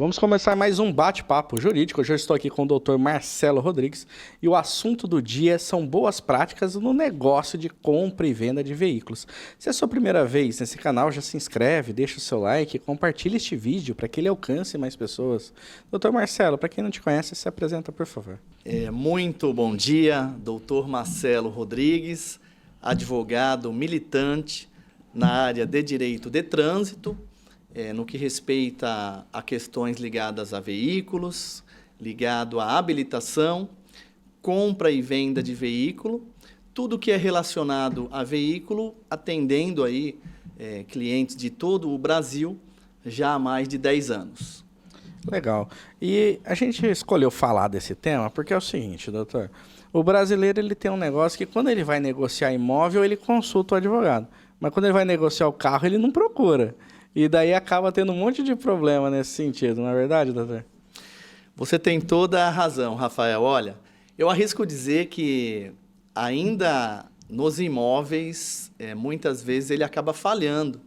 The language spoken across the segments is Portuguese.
Vamos começar mais um bate-papo jurídico. Hoje eu estou aqui com o Dr. Marcelo Rodrigues e o assunto do dia são boas práticas no negócio de compra e venda de veículos. Se é a sua primeira vez nesse canal, já se inscreve, deixa o seu like e compartilha este vídeo para que ele alcance mais pessoas. Dr. Marcelo, para quem não te conhece, se apresenta, por favor. Muito bom dia, Dr. Marcelo Rodrigues, advogado militante na área de direito de trânsito, no que respeita a questões ligadas a veículos, ligado à habilitação, compra e venda de veículo, tudo que é relacionado a veículo, atendendo aí clientes de todo o Brasil já há mais de 10 anos. Legal. E a gente escolheu falar desse tema porque é o seguinte, doutor. O brasileiro ele tem um negócio que quando ele vai negociar imóvel, ele consulta o advogado. Mas quando ele vai negociar o carro, ele não procura. E daí acaba tendo um monte de problema nesse sentido, não é verdade, doutor? Você tem toda a razão, Rafael. Olha, eu arrisco dizer que ainda nos imóveis, muitas vezes ele acaba falhando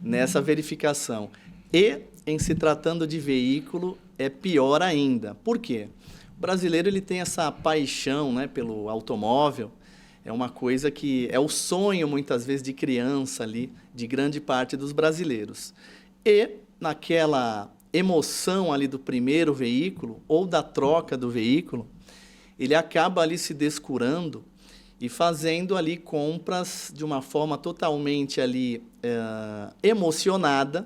nessa verificação. E, em se tratando de veículo, é pior ainda. Por quê? O brasileiro ele tem essa paixão, né, pelo automóvel. É uma coisa que é o sonho, muitas vezes, de criança ali, de grande parte dos brasileiros. E, naquela emoção ali do primeiro veículo, ou da troca do veículo, ele acaba ali se descurando e fazendo ali compras de uma forma totalmente ali emocionada,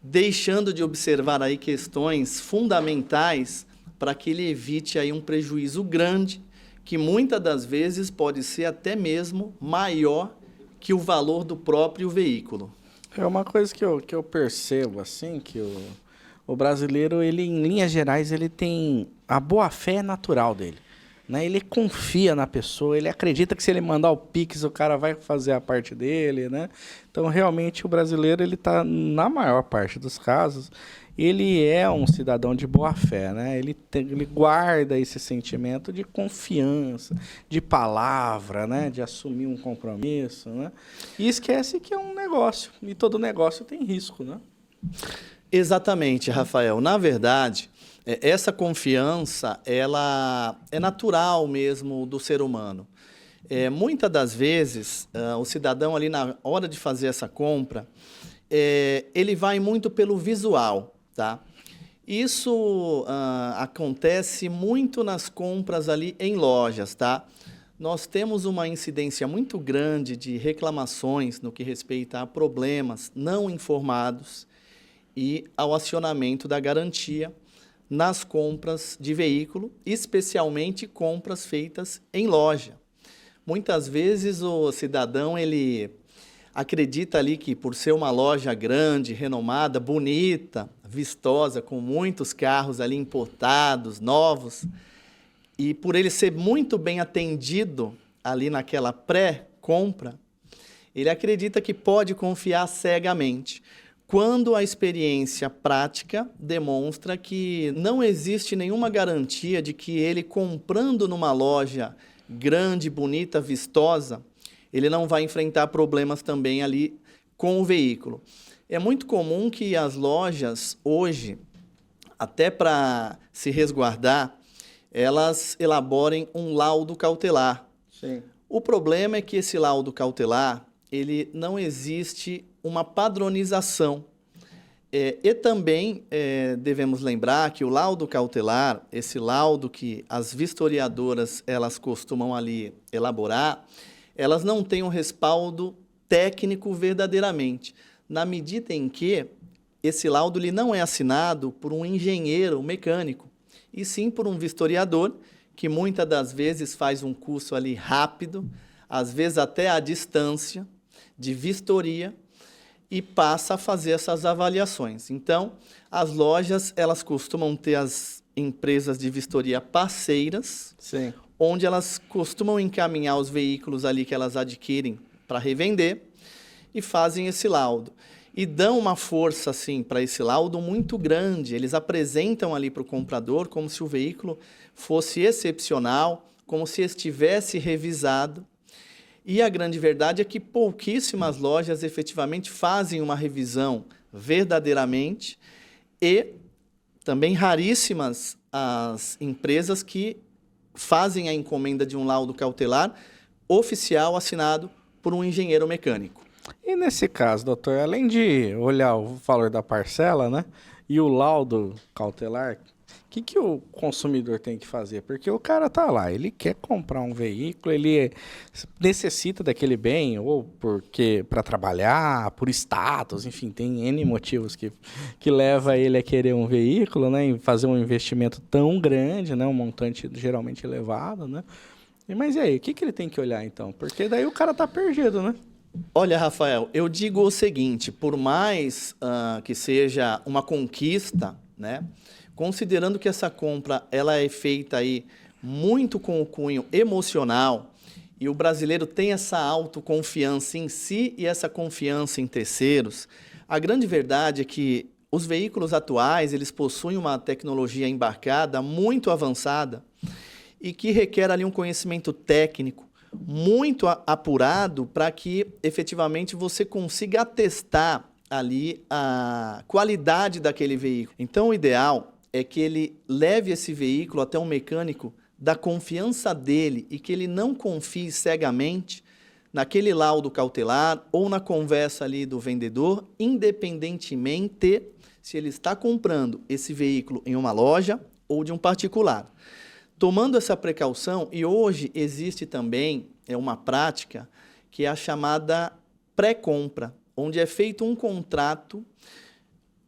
deixando de observar aí questões fundamentais para que ele evite aí um prejuízo grande, que muitas das vezes pode ser até mesmo maior que o valor do próprio veículo. É uma coisa que eu percebo, assim, que o brasileiro, ele, em linhas gerais, ele tem a boa-fé natural dele, né? Ele confia na pessoa, ele acredita que se ele mandar o Pix, o cara vai fazer a parte dele, né? Então, realmente, o brasileiro, ele está, na maior parte dos casos, ele é um cidadão de boa-fé, né? Ele guarda esse sentimento de confiança, de palavra, né? De assumir um compromisso, né? E esquece que é um negócio, e todo negócio tem risco, né? Exatamente, Rafael. Na verdade, essa confiança, ela é natural mesmo do ser humano. Muitas das vezes, o cidadão ali na hora de fazer essa compra, ele vai muito pelo visual, tá? Isso acontece muito nas compras ali em lojas, tá? Nós temos uma incidência muito grande de reclamações no que respeita a problemas não informados e ao acionamento da garantia nas compras de veículo, especialmente compras feitas em loja. Muitas vezes o cidadão ele acredita ali que por ser uma loja grande, renomada, bonita, vistosa, com muitos carros ali importados, novos, e por ele ser muito bem atendido ali naquela pré-compra, ele acredita que pode confiar cegamente, quando a experiência prática demonstra que não existe nenhuma garantia de que ele, comprando numa loja grande, bonita, vistosa, ele não vai enfrentar problemas também ali com o veículo. É muito comum que as lojas, hoje, até para se resguardar, elas elaborem um laudo cautelar. Sim. O problema é que esse laudo cautelar, ele não existe uma padronização. E também devemos lembrar que o laudo cautelar, esse laudo que as vistoriadoras elas costumam ali elaborar, elas não têm um respaldo técnico verdadeiramente, na medida em que esse laudo ele não é assinado por um engenheiro mecânico, e sim por um vistoriador, que muitas das vezes faz um curso ali rápido, às vezes até à distância, de vistoria, e passa a fazer essas avaliações. Então, as lojas elas costumam ter as empresas de vistoria parceiras, Sim. onde elas costumam encaminhar os veículos ali que elas adquirem para revender e fazem esse laudo. E dão uma força assim, para esse laudo muito grande. Eles apresentam ali para o comprador como se o veículo fosse excepcional, como se estivesse revisado. E a grande verdade é que pouquíssimas lojas efetivamente fazem uma revisão verdadeiramente e também raríssimas as empresas que fazem a encomenda de um laudo cautelar oficial assinado por um engenheiro mecânico. E nesse caso, doutor, além de olhar o valor da parcela, né, e o laudo cautelar, o que o consumidor tem que fazer? Porque o cara tá lá, ele quer comprar um veículo, ele necessita daquele bem, ou porque para trabalhar, por status, enfim, tem N motivos que leva ele a querer um veículo, né, e fazer um investimento tão grande, né, um montante geralmente elevado, né? Mas e aí, o que ele tem que olhar então? Porque daí o cara tá perdido, né? Olha, Rafael, eu digo o seguinte, por mais que seja uma conquista, né, considerando que essa compra ela é feita aí muito com o cunho emocional e o brasileiro tem essa autoconfiança em si e essa confiança em terceiros, a grande verdade é que os veículos atuais eles possuem uma tecnologia embarcada muito avançada e que requer ali um conhecimento técnico muito apurado para que efetivamente você consiga atestar ali a qualidade daquele veículo. Então, o ideal é que ele leve esse veículo até um mecânico da confiança dele e que ele não confie cegamente naquele laudo cautelar ou na conversa ali do vendedor, independentemente se ele está comprando esse veículo em uma loja ou de um particular. Tomando essa precaução, e hoje existe também uma prática que é a chamada pré-compra, onde é feito um contrato,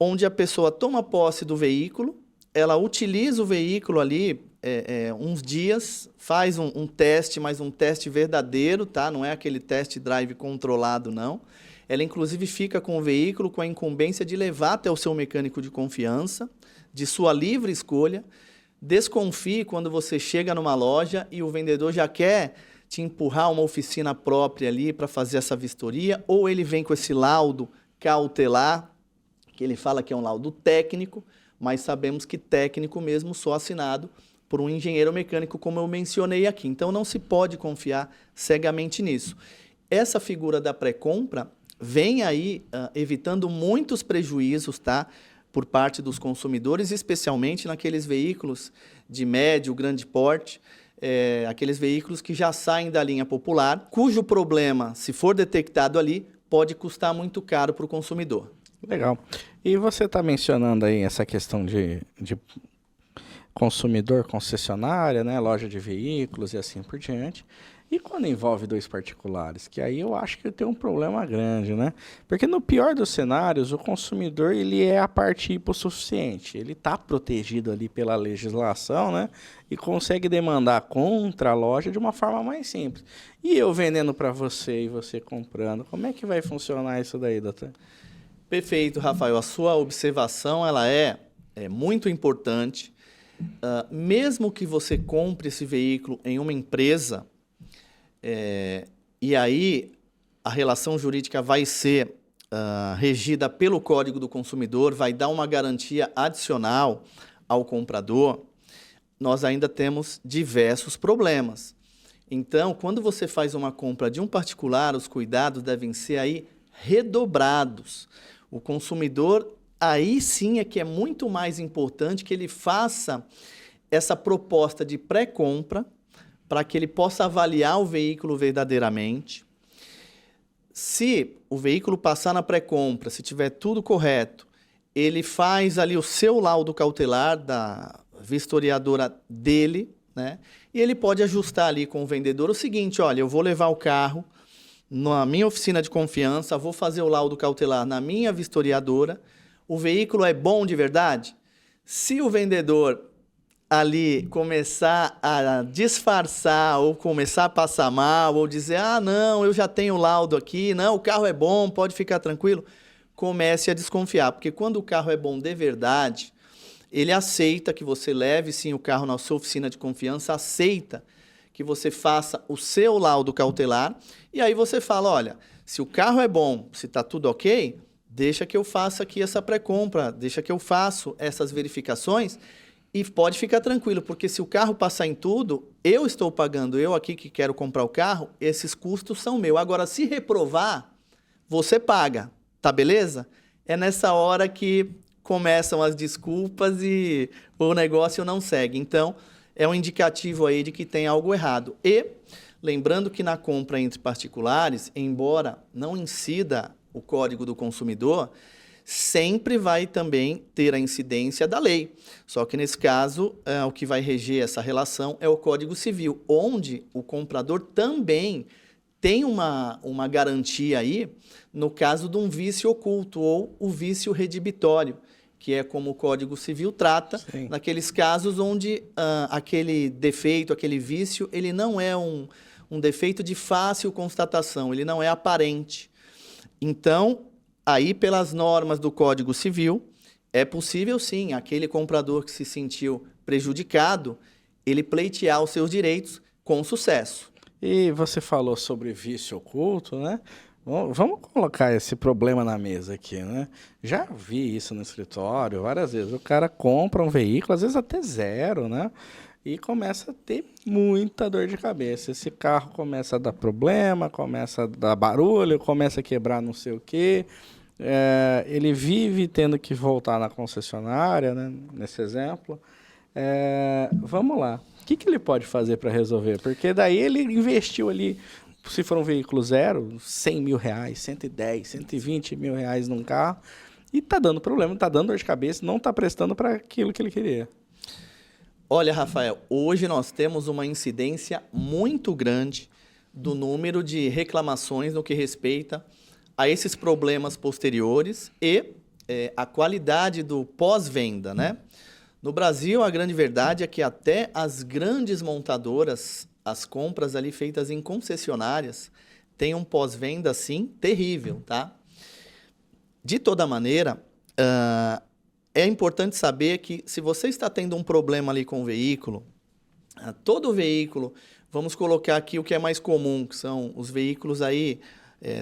onde a pessoa toma posse do veículo, ela utiliza o veículo ali uns dias, faz um teste, mas um teste verdadeiro, tá? Não é aquele test drive controlado, não. Ela, inclusive, fica com o veículo com a incumbência de levar até o seu mecânico de confiança, de sua livre escolha. Desconfie quando você chega numa loja e o vendedor já quer te empurrar uma oficina própria ali para fazer essa vistoria, ou ele vem com esse laudo cautelar, que ele fala que é um laudo técnico, mas sabemos que técnico mesmo só assinado por um engenheiro mecânico, como eu mencionei aqui. Então, não se pode confiar cegamente nisso. Essa figura da pré-compra vem aí evitando muitos prejuízos, tá? Por parte dos consumidores, especialmente naqueles veículos de médio, grande porte, aqueles veículos que já saem da linha popular, cujo problema, se for detectado ali, pode custar muito caro para o consumidor. Legal. E você está mencionando aí essa questão de consumidor, concessionária, né, loja de veículos e assim por diante. E quando envolve dois particulares? Que aí eu acho que tem um problema grande, né? Porque no pior dos cenários, o consumidor ele é a parte hipossuficiente. Ele está protegido ali pela legislação, né? E consegue demandar contra a loja de uma forma mais simples. E eu vendendo para você e você comprando, como é que vai funcionar isso daí, doutor? Perfeito, Rafael. A sua observação ela é muito importante. Mesmo que você compre esse veículo em uma empresa, e aí a relação jurídica vai ser regida pelo Código do Consumidor, vai dar uma garantia adicional ao comprador, nós ainda temos diversos problemas. Então, quando você faz uma compra de um particular, os cuidados devem ser aí redobrados. O consumidor, aí sim é que é muito mais importante que ele faça essa proposta de pré-compra para que ele possa avaliar o veículo verdadeiramente. Se o veículo passar na pré-compra, se tiver tudo correto, ele faz ali o seu laudo cautelar da vistoriadora dele, né? E ele pode ajustar ali com o vendedor o seguinte: olha, eu vou levar o carro na minha oficina de confiança, vou fazer o laudo cautelar na minha vistoriadora, o veículo é bom de verdade? Se o vendedor ali começar a disfarçar ou começar a passar mal ou dizer, ah, não, eu já tenho laudo aqui, não, o carro é bom, pode ficar tranquilo, comece a desconfiar, porque quando o carro é bom de verdade, ele aceita que você leve sim o carro na sua oficina de confiança, aceita que você faça o seu laudo cautelar e aí você fala, olha, se o carro é bom, se está tudo ok, deixa que eu faça aqui essa pré-compra, deixa que eu faço essas verificações e pode ficar tranquilo, porque se o carro passar em tudo, eu estou pagando, eu aqui que quero comprar o carro, esses custos são meus. Agora, se reprovar, você paga, tá beleza? É nessa hora que começam as desculpas e o negócio não segue. Então, é um indicativo aí de que tem algo errado. E, lembrando que na compra entre particulares, embora não incida o Código do Consumidor, sempre vai também ter a incidência da lei. Só que, nesse caso, o que vai reger essa relação é o Código Civil, onde o comprador também tem uma garantia aí no caso de um vício oculto ou o vício redibitório, que é como o Código Civil trata, Sim. naqueles casos onde aquele defeito, aquele vício, ele não é um defeito de fácil constatação, ele não é aparente. Então, aí, pelas normas do Código Civil, é possível, sim, aquele comprador que se sentiu prejudicado, ele pleitear os seus direitos com sucesso. E você falou sobre vício oculto, né? Vamos colocar esse problema na mesa aqui, né? Já vi isso no escritório várias vezes. O cara compra um veículo, às vezes até zero, né? E começa a ter muita dor de cabeça. Esse carro começa a dar problema, começa a dar barulho, começa a quebrar não sei o quê. Ele vive tendo que voltar na concessionária, né? Nesse exemplo. Vamos lá. O que ele pode fazer para resolver? Porque daí ele investiu ali, se for um veículo zero, 100 mil reais, 110, 120 mil reais num carro, e tá dando problema, tá dando dor de cabeça, não tá prestando para aquilo que ele queria. Olha, Rafael, hoje nós temos uma incidência muito grande do número de reclamações no que respeita a esses problemas posteriores e a qualidade do pós-venda, né? No Brasil, a grande verdade é que até as grandes montadoras, as compras ali feitas em concessionárias, têm um pós-venda, assim, terrível, tá? De toda maneira, é importante saber que se você está tendo um problema ali com o veículo, todo veículo, vamos colocar aqui o que é mais comum, que são os veículos aí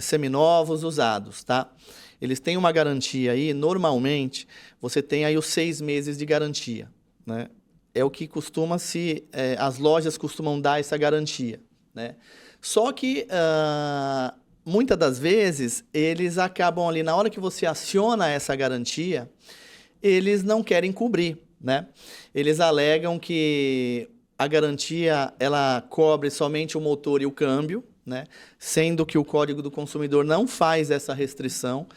seminovos, usados, tá? Eles têm uma garantia aí, normalmente, você tem aí os 6 meses de garantia, né? É o que as lojas costumam dar essa garantia, né? Só que, muitas das vezes, eles acabam ali, na hora que você aciona essa garantia, eles não querem cobrir, né? Eles alegam que a garantia, ela cobre somente o motor e o câmbio, né? Sendo que o Código do Consumidor não faz essa restrição,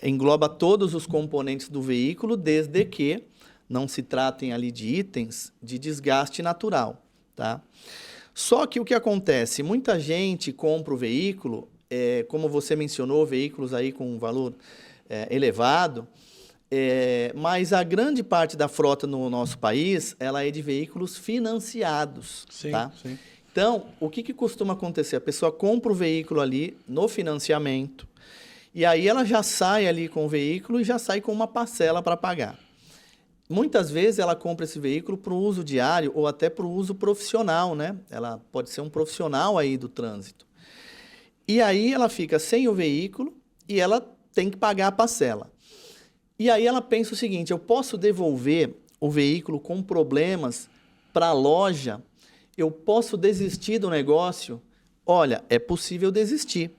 engloba todos os componentes do veículo, desde que não se tratem ali de itens de desgaste natural, tá? Só que o que acontece? Muita gente compra o veículo, como você mencionou, veículos aí com um valor elevado, mas a grande parte da frota no nosso país, ela é de veículos financiados, Sim, tá? sim. Então, o que costuma acontecer? A pessoa compra o veículo ali no financiamento e aí ela já sai ali com o veículo e já sai com uma parcela para pagar. Muitas vezes ela compra esse veículo para o uso diário ou até para o uso profissional, né? Ela pode ser um profissional aí do trânsito. E aí ela fica sem o veículo e ela tem que pagar a parcela. E aí ela pensa o seguinte: eu posso devolver o veículo com problemas para a loja? Eu posso desistir do negócio? Olha, é possível desistir.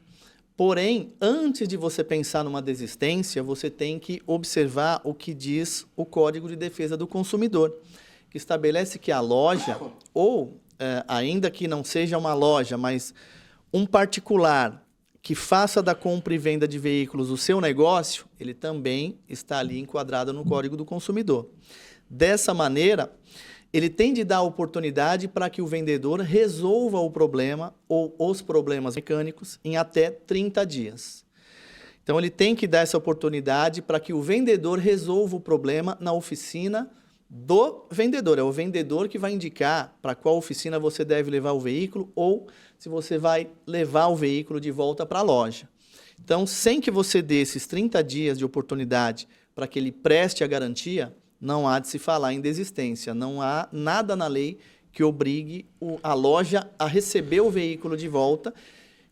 Porém, antes de você pensar numa desistência, você tem que observar o que diz o Código de Defesa do Consumidor, que estabelece que a loja, ou ainda que não seja uma loja, mas um particular que faça da compra e venda de veículos o seu negócio, ele também está ali enquadrado no Código do Consumidor. Dessa maneira, ele tem de dar oportunidade para que o vendedor resolva o problema ou os problemas mecânicos em até 30 dias. Então, ele tem que dar essa oportunidade para que o vendedor resolva o problema na oficina do vendedor. É o vendedor que vai indicar para qual oficina você deve levar o veículo ou se você vai levar o veículo de volta para a loja. Então, sem que você dê esses 30 dias de oportunidade para que ele preste a garantia, não há de se falar em desistência. Não há nada na lei que obrigue a loja a receber o veículo de volta,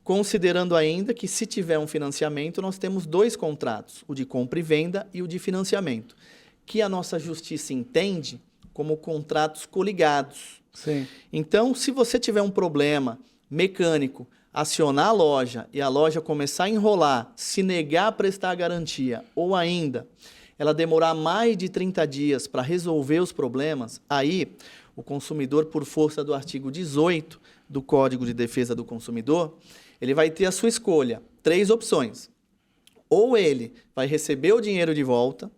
considerando ainda que, se tiver um financiamento, nós temos 2 contratos, o de compra e venda e o de financiamento, que a nossa justiça entende como contratos coligados. Sim. Então, se você tiver um problema mecânico, acionar a loja e a loja começar a enrolar, se negar a prestar a garantia, ou ainda ela demorar mais de 30 dias para resolver os problemas, aí o consumidor, por força do artigo 18 do Código de Defesa do Consumidor, ele vai ter a sua escolha, 3 opções. Ou ele vai receber o dinheiro de volta,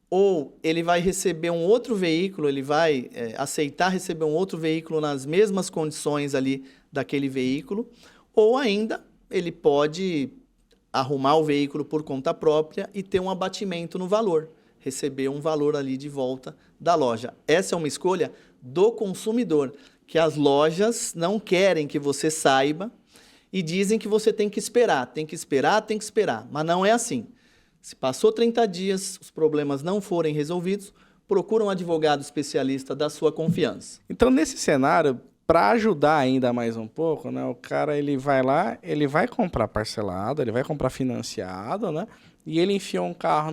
ou ele vai receber um outro veículo, ele vai aceitar receber um outro veículo nas mesmas condições ali daquele veículo, ou ainda ele pode arrumar o veículo por conta própria e ter um abatimento no valor, receber um valor ali de volta da loja. Essa é uma escolha do consumidor, que as lojas não querem que você saiba e dizem que você tem que esperar, tem que esperar, tem que esperar. Mas não é assim. Se passou 30 dias, os problemas não forem resolvidos, procura um advogado especialista da sua confiança. Então, nesse cenário, para ajudar ainda mais um pouco, né, o cara ele vai lá, ele vai comprar parcelado, ele vai comprar financiado, né, e ele enfia um carro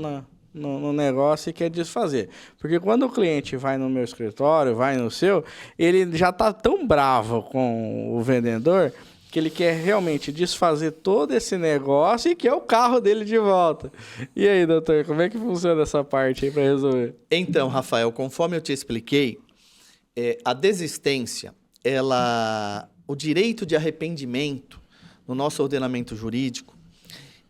no negócio e quer desfazer. Porque quando o cliente vai no meu escritório, vai no seu, ele já está tão bravo com o vendedor que ele quer realmente desfazer todo esse negócio e quer o carro dele de volta. E aí, doutor, como é que funciona essa parte aí para resolver? Então, Rafael, conforme eu te expliquei, a desistência, o direito de arrependimento no nosso ordenamento jurídico,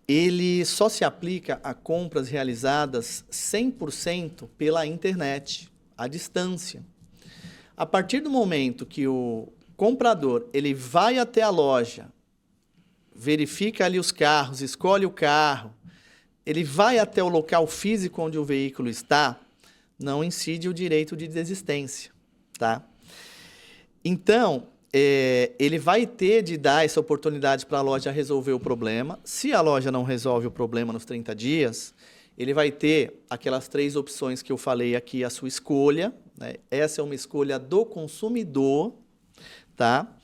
ele só se aplica a compras realizadas 100% pela internet, à distância. A partir do momento que o comprador ele vai até a loja, verifica ali os carros, escolhe o carro, ele vai até o local físico onde o veículo está, não incide o direito de desistência, tá? Então, ele vai ter de dar essa oportunidade para a loja resolver o problema. Se a loja não resolve o problema nos 30 dias, ele vai ter aquelas 3 opções que eu falei aqui, a sua escolha, né? Essa é uma escolha do consumidor, tá?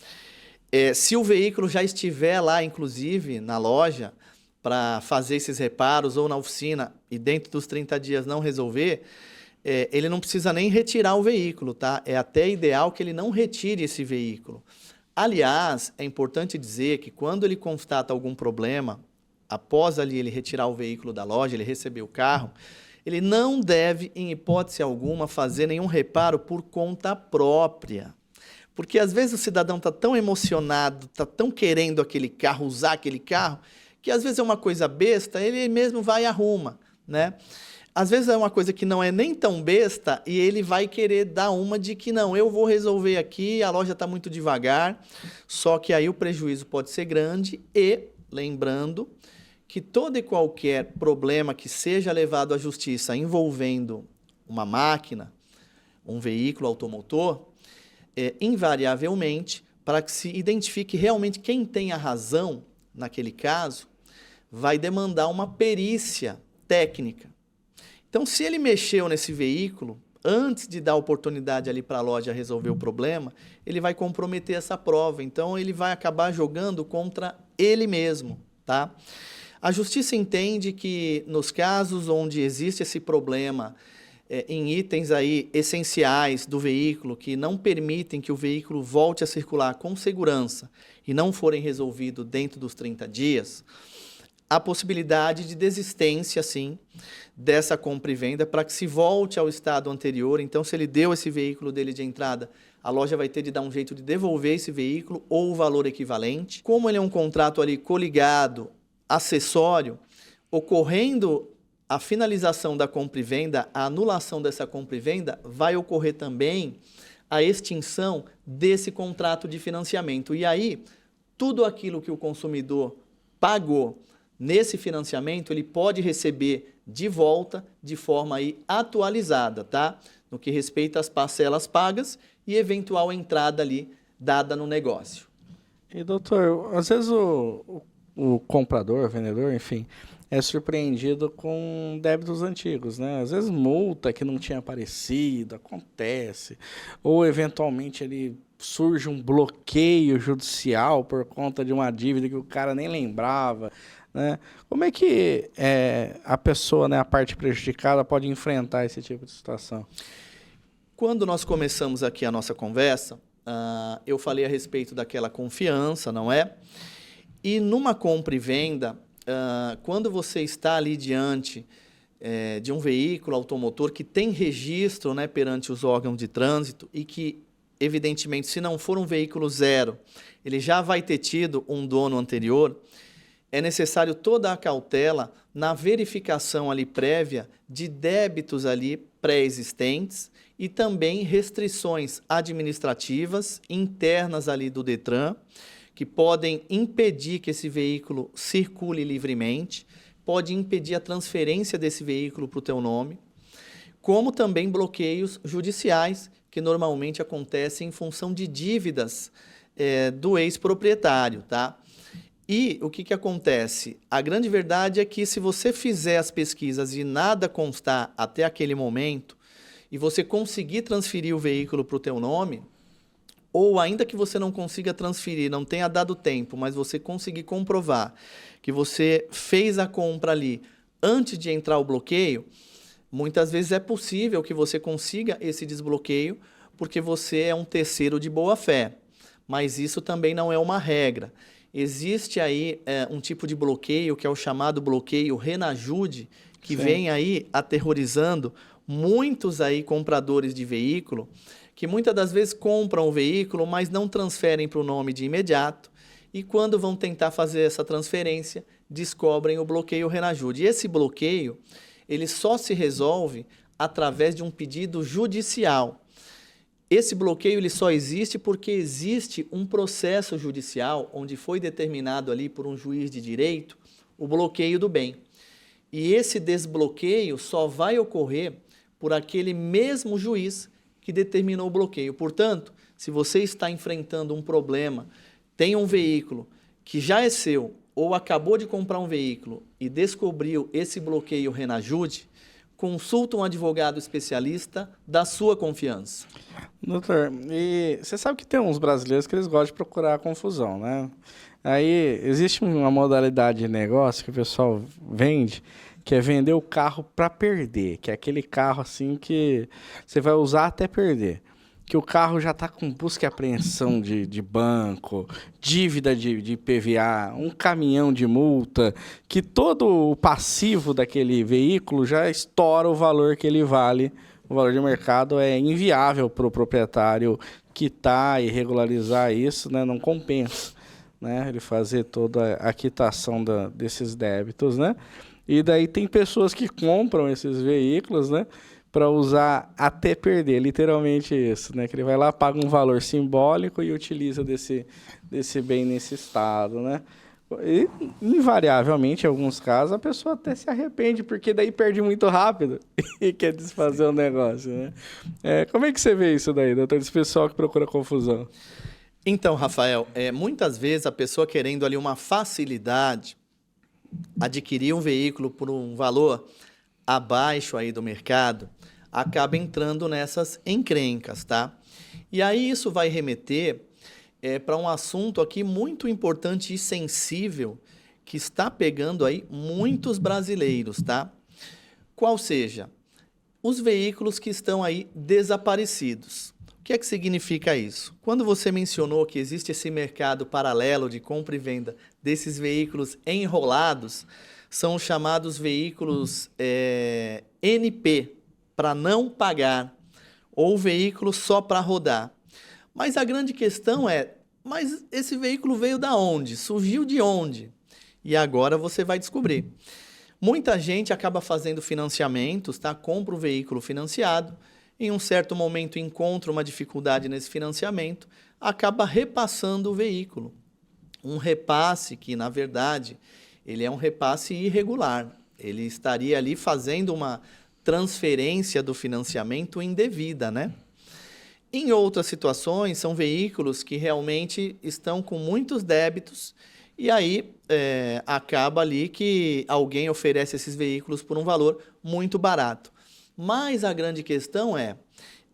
Se o veículo já estiver lá, inclusive, na loja, para fazer esses reparos ou na oficina e dentro dos 30 dias não resolver, ele não precisa nem retirar o veículo, tá? É até ideal que ele não retire esse veículo. Aliás, é importante dizer que quando ele constata algum problema, após ali ele retirar o veículo da loja, ele receber o carro, ele não deve, em hipótese alguma, fazer nenhum reparo por conta própria. Porque às vezes o cidadão está tão emocionado, está tão querendo aquele carro, usar aquele carro, que às vezes é uma coisa besta, ele mesmo vai e arruma, né? Às vezes é uma coisa que não é nem tão besta e ele vai querer dar uma de que não, eu vou resolver aqui, a loja está muito devagar, só que aí o prejuízo pode ser grande e, lembrando, que todo e qualquer problema que seja levado à justiça envolvendo uma máquina, um veículo automotor, invariavelmente, para que se identifique realmente quem tem a razão naquele caso, vai demandar uma perícia técnica. Então, se ele mexeu nesse veículo, antes de dar oportunidade ali para a loja resolver o problema, ele vai comprometer essa prova. Então, ele vai acabar jogando contra ele mesmo, tá? A justiça entende que nos casos onde existe esse problema em itens aí essenciais do veículo que não permitem que o veículo volte a circular com segurança e não forem resolvidos dentro dos 30 dias, a possibilidade de desistência, sim, dessa compra e venda para que se volte ao estado anterior. Então, se ele deu esse veículo dele de entrada, a loja vai ter de dar um jeito de devolver esse veículo ou o valor equivalente. Como ele é um contrato ali coligado, acessório, ocorrendo a finalização da compra e venda, a anulação dessa compra e venda, vai ocorrer também a extinção desse contrato de financiamento. E aí, tudo aquilo que o consumidor pagou nesse financiamento, ele pode receber de volta de forma aí atualizada, tá? No que respeita às parcelas pagas e eventual entrada ali dada no negócio. E doutor, às vezes o comprador, o vendedor, enfim, é surpreendido com débitos antigos, né? Às vezes multa que não tinha aparecido, acontece, ou eventualmente ele surge um bloqueio judicial por conta de uma dívida que o cara nem lembrava, né? Como é que a pessoa, né, a parte prejudicada, pode enfrentar esse tipo de situação? Quando nós começamos aqui a nossa conversa, eu falei a respeito daquela confiança, não é? E numa compra e venda, quando você está ali diante de um veículo automotor que tem registro, né, perante os órgãos de trânsito e que, evidentemente, se não for um veículo zero, ele já vai ter tido um dono anterior, é necessário toda a cautela na verificação ali prévia de débitos ali pré-existentes e também restrições administrativas internas ali do Detran, que podem impedir que esse veículo circule livremente, pode impedir a transferência desse veículo para o teu nome, como também bloqueios judiciais, que normalmente acontecem em função de dívidas do ex-proprietário, tá? E o que acontece? A grande verdade é que se você fizer as pesquisas e nada constar até aquele momento, e você conseguir transferir o veículo para o teu nome, ou ainda que você não consiga transferir, não tenha dado tempo, mas você conseguir comprovar que você fez a compra ali antes de entrar o bloqueio, muitas vezes é possível que você consiga esse desbloqueio porque você é um terceiro de boa fé. Mas isso também não é uma regra. Existe aí um tipo de bloqueio que é o chamado bloqueio Renajude, que vem aí aterrorizando muitos aí compradores de veículo, que muitas das vezes compram o veículo, mas não transferem para o nome de imediato, e quando vão tentar fazer essa transferência, descobrem o bloqueio Renajude. E esse bloqueio, ele só se resolve através de um pedido judicial. Esse bloqueio ele só existe porque existe um processo judicial onde foi determinado ali por um juiz de direito o bloqueio do bem. E esse desbloqueio só vai ocorrer por aquele mesmo juiz que determinou o bloqueio. Portanto, se você está enfrentando um problema, tem um veículo que já é seu ou acabou de comprar um veículo e descobriu esse bloqueio Renajude, consulta um advogado especialista da sua confiança. Doutor, e você sabe que tem uns brasileiros que eles gostam de procurar confusão, né? Aí existe uma modalidade de negócio que o pessoal vende, que é vender o carro para perder, que é aquele carro assim que você vai usar até perder. Que o carro já está com busca e apreensão de banco, dívida de PVA, um caminhão de multa, que todo o passivo daquele veículo já estoura o valor que ele vale. O valor de mercado é inviável para o proprietário quitar e regularizar isso, né? Não compensa, né? Ele fazer toda a quitação desses débitos, né? E daí tem pessoas que compram esses veículos, né? Para usar até perder, literalmente isso, né? Que ele vai lá, paga um valor simbólico e utiliza desse bem nesse estado, né? E, invariavelmente, em alguns casos, a pessoa até se arrepende, porque daí perde muito rápido e quer desfazer o negócio, né? Como é que você vê isso daí, doutor? Esse pessoal que procura confusão. Então, Rafael, muitas vezes a pessoa querendo ali uma facilidade, adquirir um veículo por um valor abaixo aí do mercado, acaba entrando nessas encrencas, tá? E aí isso vai remeter para um assunto aqui muito importante e sensível que está pegando aí muitos brasileiros, tá? Qual seja? Os veículos que estão aí desaparecidos. O que é que significa isso? Quando você mencionou que existe esse mercado paralelo de compra e venda desses veículos enrolados, são os chamados veículos NP, para não pagar, ou veículos só para rodar. Mas a grande questão mas esse veículo veio da onde? Surgiu de onde? E agora você vai descobrir. Muita gente acaba fazendo financiamentos, tá? Compra o veículo financiado, em um certo momento encontra uma dificuldade nesse financiamento, acaba repassando o veículo. Um repasse que, na verdade, ele é um repasse irregular. Ele estaria ali fazendo uma transferência do financiamento indevida, né? Em outras situações, são veículos que realmente estão com muitos débitos e aí acaba ali que alguém oferece esses veículos por um valor muito barato. Mas a grande questão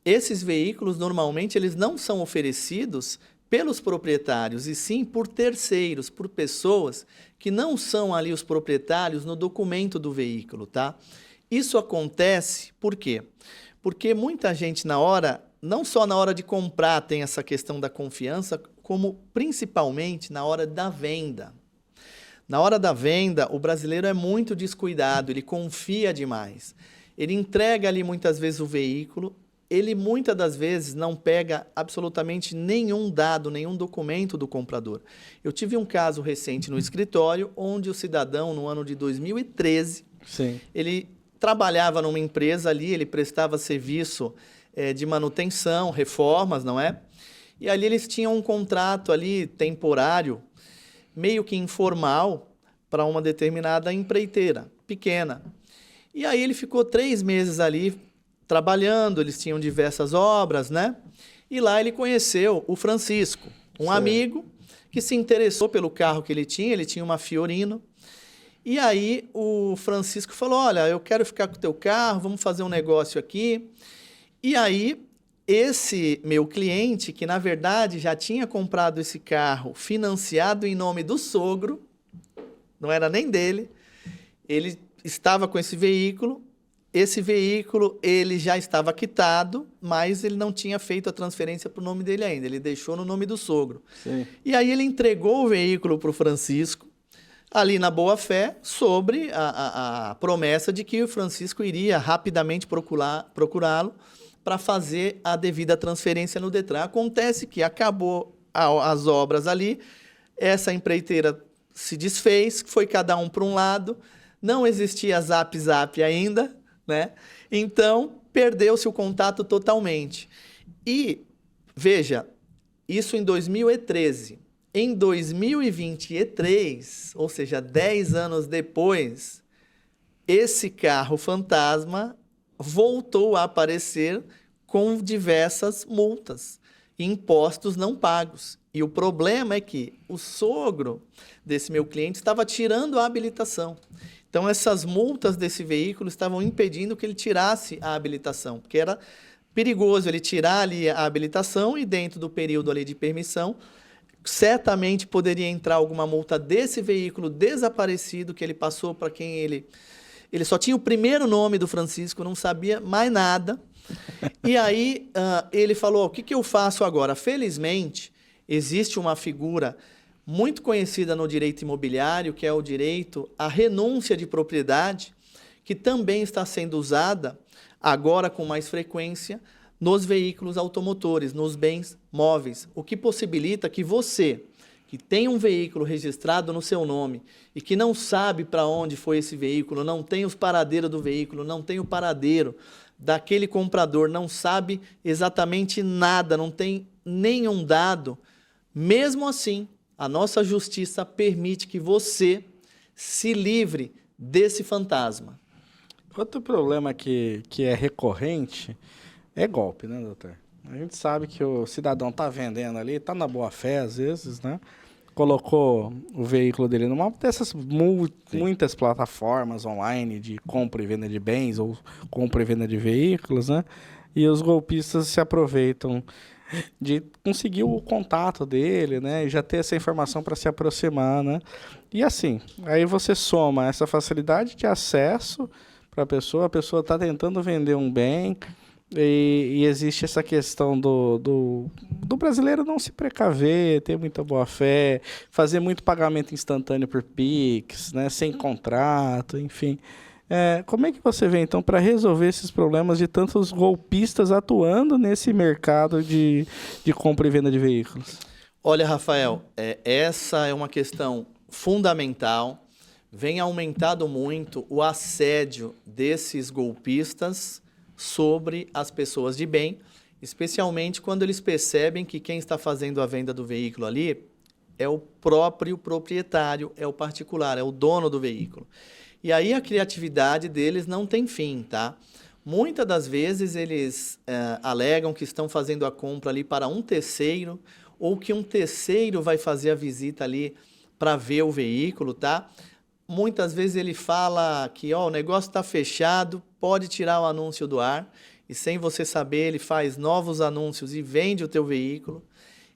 esses veículos normalmente eles não são oferecidos pelos proprietários, e sim por terceiros, por pessoas que não são ali os proprietários no documento do veículo, tá? Isso acontece por quê? Porque muita gente não só na hora de comprar tem essa questão da confiança, como principalmente na hora da venda. Na hora da venda, o brasileiro é muito descuidado, ele confia demais. Ele entrega ali muitas vezes o veículo, ele muitas das vezes não pega absolutamente nenhum dado, nenhum documento do comprador. Eu tive um caso recente no escritório, onde o cidadão, no ano de 2013, Sim. ele trabalhava numa empresa ali, ele prestava serviço de manutenção, reformas, não é? E ali eles tinham um contrato ali temporário, meio que informal, para uma determinada empreiteira, pequena. E aí ele ficou 3 meses ali trabalhando, eles tinham diversas obras, né? E lá ele conheceu o Francisco, um amigo que se interessou pelo carro que ele tinha uma Fiorino. E aí o Francisco falou, olha, eu quero ficar com o teu carro, vamos fazer um negócio aqui. E aí esse meu cliente, que na verdade já tinha comprado esse carro financiado em nome do sogro, não era nem dele, ele estava com esse veículo ele já estava quitado, mas ele não tinha feito a transferência para o nome dele ainda, ele deixou no nome do sogro. Sim. E aí ele entregou o veículo para o Francisco, ali na boa-fé, sobre a promessa de que o Francisco iria rapidamente procurá-lo para fazer a devida transferência no Detran. Acontece que acabou as obras ali, essa empreiteira se desfez, foi cada um para um lado, não existia Zap ainda, né? Então, perdeu-se o contato totalmente. E, veja, isso em 2013. Em 2023, ou seja, 10 anos depois, esse carro fantasma voltou a aparecer com diversas multas e impostos não pagos. E o problema é que o sogro desse meu cliente estava tirando a habilitação. Então, essas multas desse veículo estavam impedindo que ele tirasse a habilitação, porque era perigoso ele tirar ali a habilitação e dentro do período ali de permissão, certamente poderia entrar alguma multa desse veículo desaparecido que ele passou para quem ele só tinha o primeiro nome do Francisco, não sabia mais nada. E aí ele falou, o que eu faço agora? Felizmente, existe uma figura muito conhecida no direito imobiliário, que é o direito à renúncia de propriedade, que também está sendo usada agora com mais frequência nos veículos automotores, nos bens móveis, o que possibilita que você, que tem um veículo registrado no seu nome e que não sabe para onde foi esse veículo, não tem os paradeiros do veículo, não tem o paradeiro daquele comprador, não sabe exatamente nada, não tem nenhum dado, mesmo assim, a nossa justiça permite que você se livre desse fantasma. Outro problema que é recorrente é golpe, né, doutor? A gente sabe que o cidadão está vendendo ali, está na boa fé às vezes, né? Colocou o veículo dele numa dessas muitas plataformas online de compra e venda de bens ou compra e venda de veículos, né? E os golpistas se aproveitam de conseguir o contato dele, né? E já ter essa informação para se aproximar, né? E assim, aí você soma essa facilidade de acesso para a pessoa está tentando vender um bem e existe essa questão do brasileiro não se precaver, ter muita boa fé, fazer muito pagamento instantâneo por Pix, né? Sem contrato, enfim. Como é que você vê, então, para resolver esses problemas de tantos golpistas atuando nesse mercado de compra e venda de veículos? Olha, Rafael, essa é uma questão fundamental. Vem aumentado muito o assédio desses golpistas sobre as pessoas de bem, especialmente quando eles percebem que quem está fazendo a venda do veículo ali é o próprio proprietário, é o particular, é o dono do veículo. E aí a criatividade deles não tem fim, tá? Muitas das vezes eles alegam que estão fazendo a compra ali para um terceiro ou que um terceiro vai fazer a visita ali para ver o veículo, tá? Muitas vezes ele fala que o negócio está fechado, pode tirar o anúncio do ar e sem você saber ele faz novos anúncios e vende o teu veículo.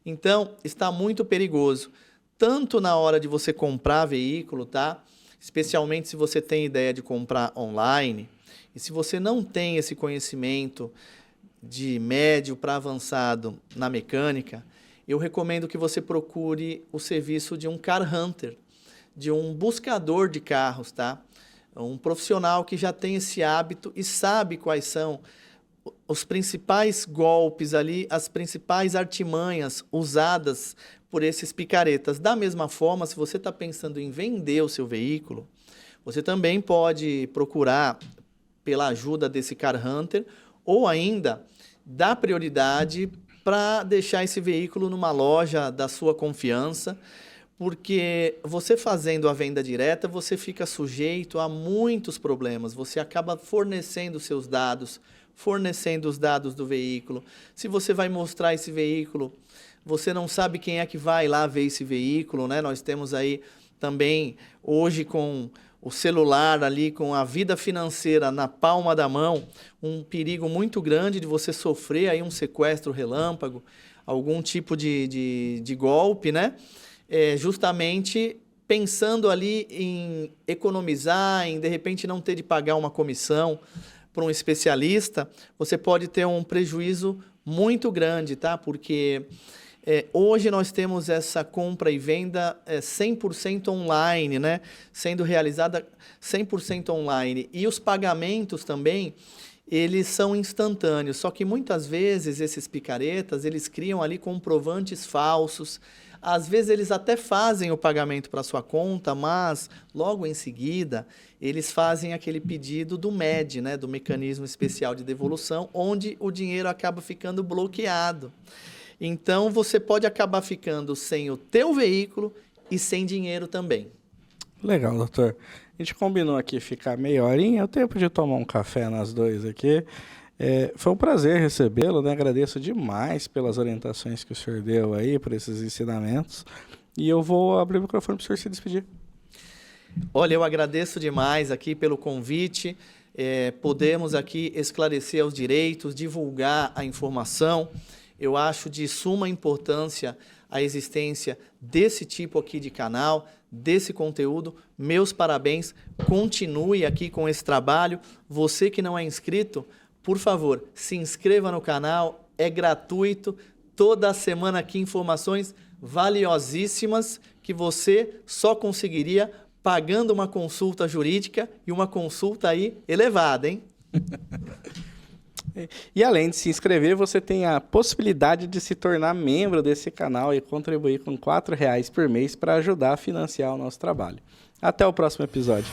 Então está muito perigoso, tanto na hora de você comprar veículo, tá? Especialmente se você tem ideia de comprar online, e se você não tem esse conhecimento de médio para avançado na mecânica, eu recomendo que você procure o serviço de um car hunter. de um buscador de carros, tá? Um profissional que já tem esse hábito e sabe quais são os principais golpes ali, as principais artimanhas usadas por esses picaretas. Da mesma forma, se você está pensando em vender o seu veículo, você também pode procurar pela ajuda desse Car Hunter ou ainda dar prioridade para deixar esse veículo numa loja da sua confiança, porque você fazendo a venda direta, você fica sujeito a muitos problemas. Você acaba fornecendo seus dados, fornecendo os dados do veículo. Se você vai mostrar esse veículo, você não sabe quem é que vai lá ver esse veículo, né? Nós temos aí também, hoje, com o celular ali, com a vida financeira na palma da mão, um perigo muito grande de você sofrer aí um sequestro relâmpago, algum tipo de golpe, né? Justamente pensando ali em economizar, em de repente não ter de pagar uma comissão para um especialista, você pode ter um prejuízo muito grande, tá? Porque hoje nós temos essa compra e venda 100% online, né? Sendo realizada 100% online. E os pagamentos também, eles são instantâneos. Só que muitas vezes esses picaretas, eles criam ali comprovantes falsos. Às vezes eles até fazem o pagamento para sua conta, mas logo em seguida eles fazem aquele pedido do MED, né? Do Mecanismo Especial de Devolução, onde o dinheiro acaba ficando bloqueado. Então, você pode acabar ficando sem o teu veículo e sem dinheiro também. Legal, doutor. A gente combinou aqui ficar meia horinha, é o tempo de tomar um café nós dois aqui. Foi um prazer recebê-lo, né? Agradeço demais pelas orientações que o senhor deu aí, por esses ensinamentos. E eu vou abrir o microfone para o senhor se despedir. Olha, eu agradeço demais aqui pelo convite. Podemos aqui esclarecer os direitos, divulgar a informação. Eu acho de suma importância a existência desse tipo aqui de canal, desse conteúdo. Meus parabéns, continue aqui com esse trabalho. Você que não é inscrito, por favor, se inscreva no canal, é gratuito. Toda semana aqui informações valiosíssimas que você só conseguiria pagando uma consulta jurídica e uma consulta aí elevada, hein? E além de se inscrever, você tem a possibilidade de se tornar membro desse canal e contribuir com R$ 4 por mês para ajudar a financiar o nosso trabalho. Até o próximo episódio.